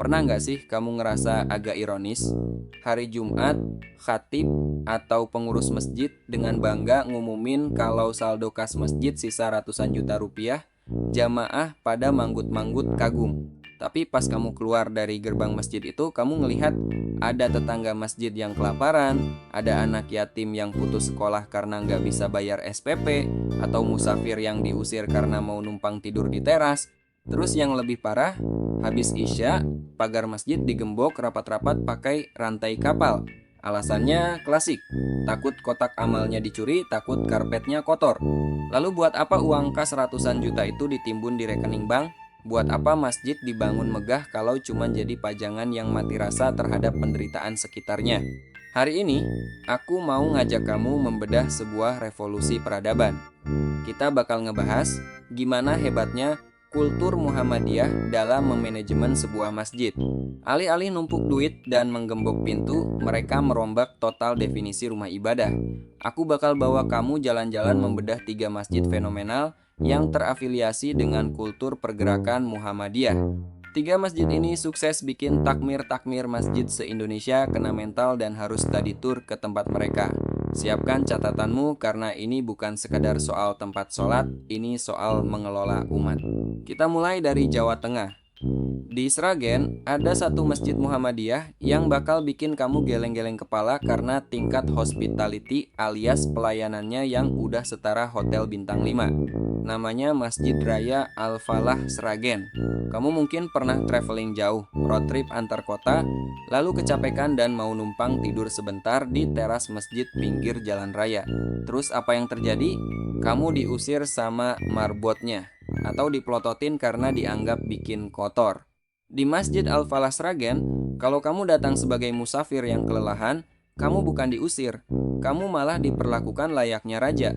Pernah nggak sih kamu ngerasa agak ironis? Hari Jumat, khatib atau pengurus masjid dengan bangga ngumumin kalau saldo kas masjid sisa ratusan juta rupiah, jamaah pada manggut-manggut kagum. Tapi pas kamu keluar dari gerbang masjid itu, kamu ngelihat ada tetangga masjid yang kelaparan, ada anak yatim yang putus sekolah karena nggak bisa bayar SPP, atau musafir yang diusir karena mau numpang tidur di teras. Terus yang lebih parah, habis Isya, pagar masjid digembok rapat-rapat pakai rantai kapal. Alasannya klasik, takut kotak amalnya dicuri, takut karpetnya kotor. Lalu buat apa uang kas ratusan juta itu ditimbun di rekening bank? Buat apa masjid dibangun megah kalau cuma jadi pajangan yang mati rasa terhadap penderitaan sekitarnya? Hari ini, aku mau ngajak kamu membedah sebuah revolusi peradaban. Kita bakal ngebahas gimana hebatnya kultur Muhammadiyah dalam memanajemen sebuah masjid. Alih-alih numpuk duit dan menggembok pintu, mereka merombak total definisi rumah ibadah. Aku bakal bawa kamu jalan-jalan membedah 3 masjid fenomenal yang terafiliasi dengan kultur pergerakan Muhammadiyah. 3 masjid ini sukses bikin takmir-takmir masjid se-Indonesia kena mental dan harus study tour ke tempat mereka. Siapkan catatanmu karena ini bukan sekadar soal tempat sholat, ini soal mengelola umat. Kita mulai dari Jawa Tengah. Di Sragen, ada satu masjid Muhammadiyah yang bakal bikin kamu geleng-geleng kepala karena tingkat hospitality alias pelayanannya yang udah setara hotel bintang 5. Namanya Masjid Raya Al-Falah Sragen. Kamu mungkin pernah traveling jauh, road trip antar kota, lalu kecapekan dan mau numpang tidur sebentar di teras masjid pinggir jalan raya. Terus apa yang terjadi? Kamu diusir sama marbotnya atau dipelototin karena dianggap bikin kotor. Di Masjid Al-Falah Sragen, kalau kamu datang sebagai musafir yang kelelahan, kamu bukan diusir, kamu malah diperlakukan layaknya raja.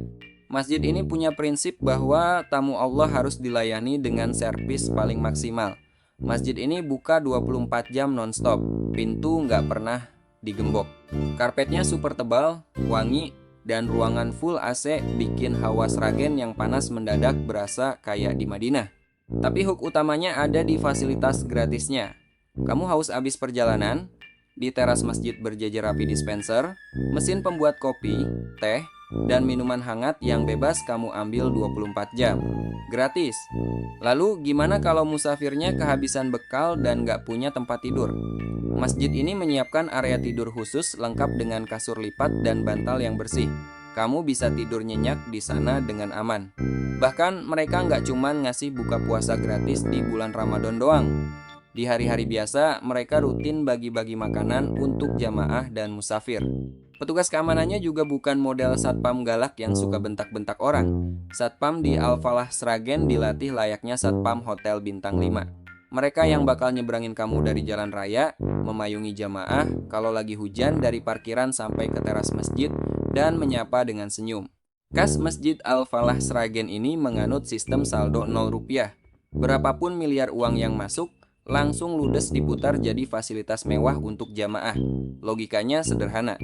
Masjid ini punya prinsip bahwa tamu Allah harus dilayani dengan servis paling maksimal. Masjid ini buka 24 jam nonstop, pintu nggak pernah digembok. Karpetnya super tebal, wangi, dan ruangan full AC bikin hawa Sragen yang panas mendadak berasa kayak di Madinah. Tapi hook utamanya ada di fasilitas gratisnya. Kamu haus abis perjalanan, di teras masjid berjejer rapi dispenser, mesin pembuat kopi, teh, dan minuman hangat yang bebas kamu ambil 24 jam. Gratis. Lalu gimana kalau musafirnya kehabisan bekal dan nggak punya tempat tidur? Masjid ini menyiapkan area tidur khusus lengkap dengan kasur lipat dan bantal yang bersih. Kamu bisa tidur nyenyak di sana dengan aman. Bahkan mereka nggak cuman ngasih buka puasa gratis di bulan Ramadan doang. Di hari-hari biasa, mereka rutin bagi-bagi makanan untuk jamaah dan musafir. Petugas keamanannya juga bukan model satpam galak yang suka bentak-bentak orang. Satpam di Al-Falah Sragen dilatih layaknya satpam hotel bintang 5. Mereka yang bakal nyebrangin kamu dari jalan raya, memayungi jamaah kalau lagi hujan dari parkiran sampai ke teras masjid, dan menyapa dengan senyum. Kas Masjid Al-Falah Sragen ini menganut sistem saldo 0 rupiah. Berapapun miliar uang yang masuk, langsung ludes diputar jadi fasilitas mewah untuk jamaah. Logikanya sederhana.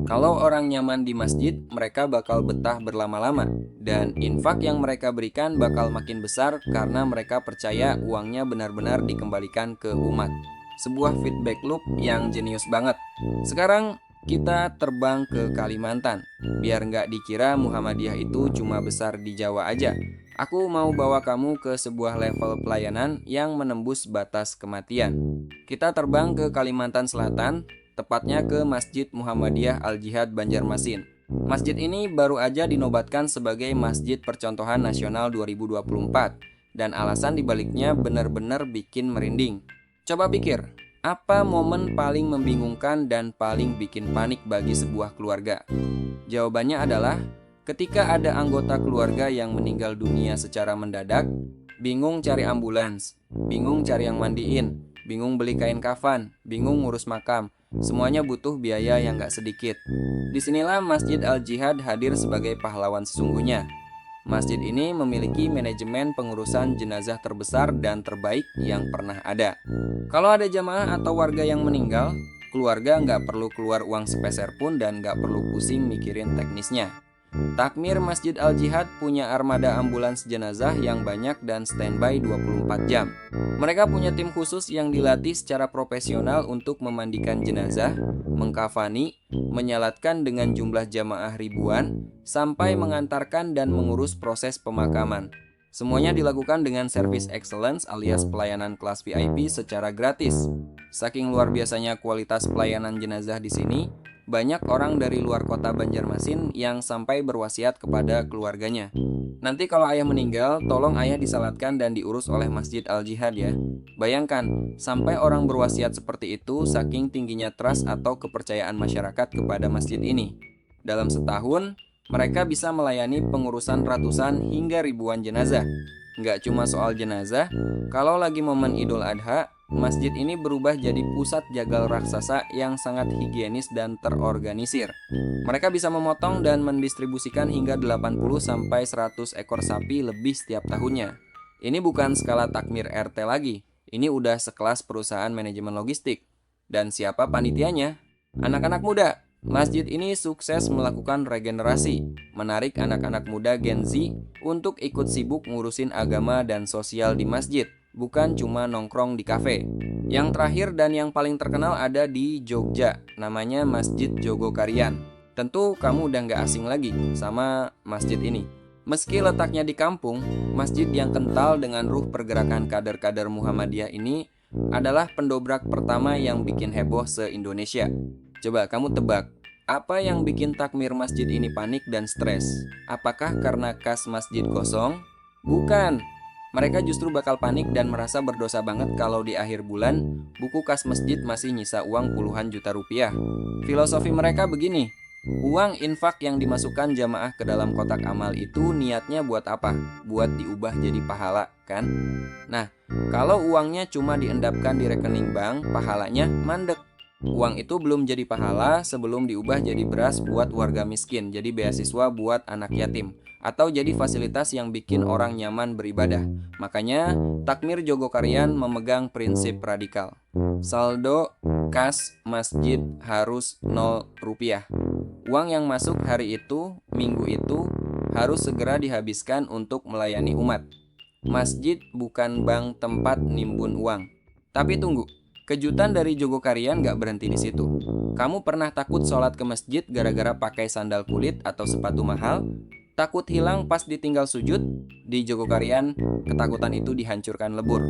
Kalau orang nyaman di masjid, mereka bakal betah berlama-lama. Dan infak yang mereka berikan bakal makin besar karena mereka percaya uangnya benar-benar dikembalikan ke umat. Sebuah feedback loop yang jenius banget. Sekarang kita terbang ke Kalimantan. Biar nggak dikira Muhammadiyah itu cuma besar di Jawa aja. Aku mau bawa kamu ke sebuah level pelayanan yang menembus batas kematian. Kita terbang ke Kalimantan Selatan, tepatnya ke Masjid Muhammadiyah Al-Jihad Banjarmasin. Masjid ini baru aja dinobatkan sebagai Masjid Percontohan Nasional 2024, dan alasan dibaliknya benar-benar bikin merinding. Coba pikir, apa momen paling membingungkan dan paling bikin panik bagi sebuah keluarga? Jawabannya adalah ketika ada anggota keluarga yang meninggal dunia secara mendadak, bingung cari ambulans, bingung cari yang mandiin, bingung beli kain kafan, bingung ngurus makam. Semuanya butuh biaya yang gak sedikit. Disinilah Masjid Al-Jihad hadir sebagai pahlawan sesungguhnya. Masjid ini memiliki manajemen pengurusan jenazah terbesar dan terbaik yang pernah ada. Kalau ada jamaah atau warga yang meninggal, keluarga nggak perlu keluar uang sepeser pun dan nggak perlu pusing mikirin teknisnya. Takmir Masjid Al-Jihad punya armada ambulans jenazah yang banyak dan standby 24 jam. Mereka punya tim khusus yang dilatih secara profesional untuk memandikan jenazah, mengkafani, menyalatkan dengan jumlah jamaah ribuan, sampai mengantarkan dan mengurus proses pemakaman. Semuanya dilakukan dengan service excellence alias pelayanan kelas VIP secara gratis. Saking luar biasanya kualitas pelayanan jenazah di sini, banyak orang dari luar kota Banjarmasin yang sampai berwasiat kepada keluarganya. Nanti kalau ayah meninggal, tolong ayah disalatkan dan diurus oleh Masjid Al-Jihad ya. Bayangkan, sampai orang berwasiat seperti itu saking tingginya trust atau kepercayaan masyarakat kepada masjid ini. Dalam setahun, mereka bisa melayani pengurusan ratusan hingga ribuan jenazah. Nggak cuma soal jenazah, kalau lagi momen Idul Adha, masjid ini berubah jadi pusat jagal raksasa yang sangat higienis dan terorganisir. Mereka bisa memotong dan mendistribusikan hingga 80-100 ekor sapi lebih setiap tahunnya. Ini bukan skala takmir RT lagi, ini udah sekelas perusahaan manajemen logistik. Dan siapa panitianya? Anak-anak muda. Masjid ini sukses melakukan regenerasi, menarik anak-anak muda Gen Z untuk ikut sibuk ngurusin agama dan sosial di masjid, bukan cuma nongkrong di kafe. Yang terakhir dan yang paling terkenal ada di Jogja, namanya Masjid Jogokarian. Tentu kamu udah nggak asing lagi sama masjid ini. Meski letaknya di kampung, masjid yang kental dengan ruh pergerakan kader-kader Muhammadiyah ini adalah pendobrak pertama yang bikin heboh se-Indonesia. Coba kamu tebak, apa yang bikin takmir masjid ini panik dan stres? Apakah karena kas masjid kosong? Bukan. Mereka justru bakal panik dan merasa berdosa banget kalau di akhir bulan buku kas masjid masih nyisa uang puluhan juta rupiah. Filosofi mereka begini, uang infak yang dimasukkan jamaah ke dalam kotak amal itu niatnya buat apa? Buat diubah jadi pahala, kan? Nah, kalau uangnya cuma diendapkan di rekening bank, pahalanya mandek. Uang itu belum jadi pahala sebelum diubah jadi beras buat warga miskin, jadi beasiswa buat anak yatim, atau jadi fasilitas yang bikin orang nyaman beribadah. Makanya, Takmir Jogokarian memegang prinsip radikal. Saldo kas masjid harus 0 rupiah. Uang yang masuk hari itu, minggu itu, harus segera dihabiskan untuk melayani umat. Masjid bukan bank tempat nimbun uang. Tapi tunggu. Kejutan dari Jogokarian gak berhenti di situ. Kamu pernah takut sholat ke masjid gara-gara pakai sandal kulit atau sepatu mahal? Takut hilang pas ditinggal sujud? Di Jogokarian, ketakutan itu dihancurkan lebur.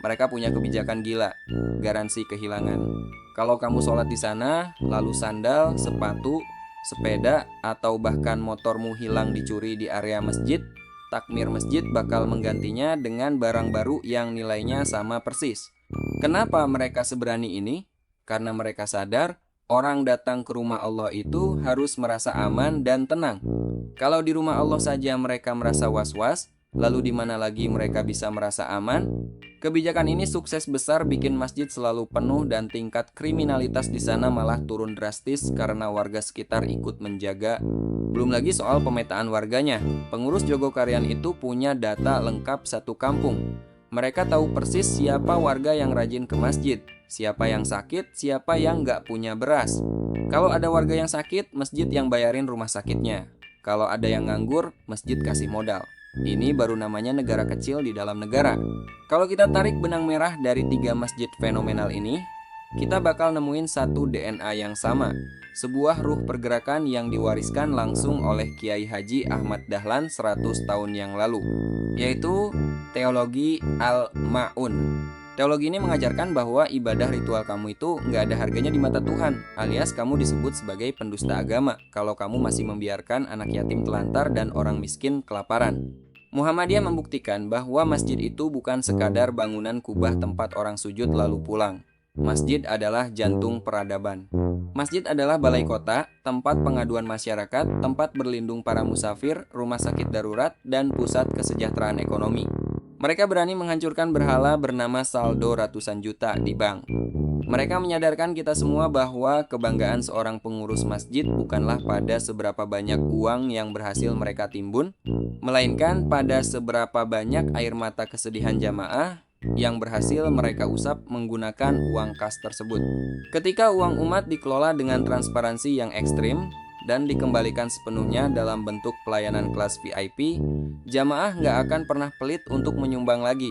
Mereka punya kebijakan gila, garansi kehilangan. Kalau kamu sholat di sana, lalu sandal, sepatu, sepeda, atau bahkan motormu hilang dicuri di area masjid, takmir masjid bakal menggantinya dengan barang baru yang nilainya sama persis. Kenapa mereka seberani ini? Karena mereka sadar orang datang ke rumah Allah itu harus merasa aman dan tenang. Kalau di rumah Allah saja mereka merasa was-was, lalu di mana lagi mereka bisa merasa aman? Kebijakan ini sukses besar bikin masjid selalu penuh dan tingkat kriminalitas di sana malah turun drastis karena warga sekitar ikut menjaga. Belum lagi soal pemetaan warganya. Pengurus Jogokarian itu punya data lengkap satu kampung. Mereka tahu persis siapa warga yang rajin ke masjid, siapa yang sakit, siapa yang nggak punya beras. Kalau ada warga yang sakit, masjid yang bayarin rumah sakitnya. Kalau ada yang nganggur, masjid kasih modal. Ini baru namanya negara kecil di dalam negara. Kalau kita tarik benang merah dari 3 masjid fenomenal ini, kita bakal nemuin satu DNA yang sama. Sebuah ruh pergerakan yang diwariskan langsung oleh Kiai Haji Ahmad Dahlan 100 tahun yang lalu, yaitu teologi Al-Ma'un. Teologi ini mengajarkan bahwa ibadah ritual kamu itu nggak ada harganya di mata Tuhan, alias kamu disebut sebagai pendusta agama kalau kamu masih membiarkan anak yatim telantar dan orang miskin kelaparan. Muhammadiyah membuktikan bahwa masjid itu bukan sekadar bangunan kubah tempat orang sujud lalu pulang. Masjid adalah jantung peradaban. Masjid adalah balai kota, tempat pengaduan masyarakat, tempat berlindung para musafir, rumah sakit darurat, dan pusat kesejahteraan ekonomi. Mereka berani menghancurkan berhala bernama saldo ratusan juta di bank. Mereka menyadarkan kita semua bahwa kebanggaan seorang pengurus masjid bukanlah pada seberapa banyak uang yang berhasil mereka timbun, melainkan pada seberapa banyak air mata kesedihan jamaah yang berhasil mereka usap menggunakan uang kas tersebut. Ketika uang umat dikelola dengan transparansi yang ekstrim, dan dikembalikan sepenuhnya dalam bentuk pelayanan kelas VIP, jamaah nggak akan pernah pelit untuk menyumbang lagi.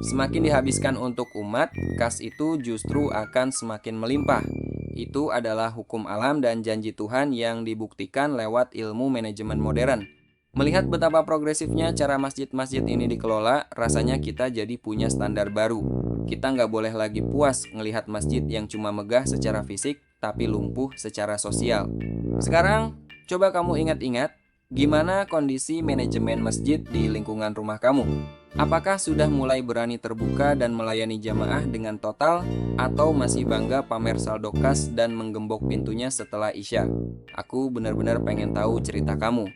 Semakin dihabiskan untuk umat, kas itu justru akan semakin melimpah. Itu adalah hukum alam dan janji Tuhan yang dibuktikan lewat ilmu manajemen modern. Melihat betapa progresifnya cara masjid-masjid ini dikelola, rasanya kita jadi punya standar baru. Kita nggak boleh lagi puas ngelihat masjid yang cuma megah secara fisik, tapi lumpuh secara sosial. Sekarang, coba kamu ingat-ingat, gimana kondisi manajemen masjid di lingkungan rumah kamu? Apakah sudah mulai berani terbuka dan melayani jamaah dengan total, atau masih bangga pamer saldo kas dan menggembok pintunya setelah Isya? Aku benar-benar pengen tahu cerita kamu.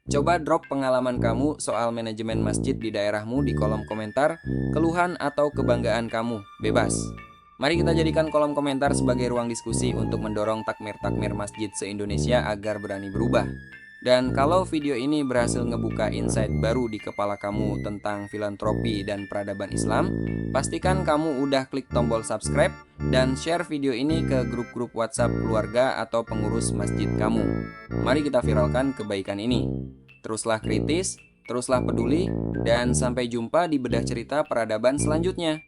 Coba drop pengalaman kamu soal manajemen masjid di daerahmu di kolom komentar, keluhan atau kebanggaan kamu, bebas. Mari kita jadikan kolom komentar sebagai ruang diskusi untuk mendorong takmir-takmir masjid se-Indonesia agar berani berubah. Dan kalau video ini berhasil ngebuka insight baru di kepala kamu tentang filantropi dan peradaban Islam, pastikan kamu udah klik tombol subscribe dan share video ini ke grup-grup WhatsApp keluarga atau pengurus masjid kamu. Mari kita viralkan kebaikan ini. Teruslah kritis, teruslah peduli, dan sampai jumpa di bedah cerita peradaban selanjutnya.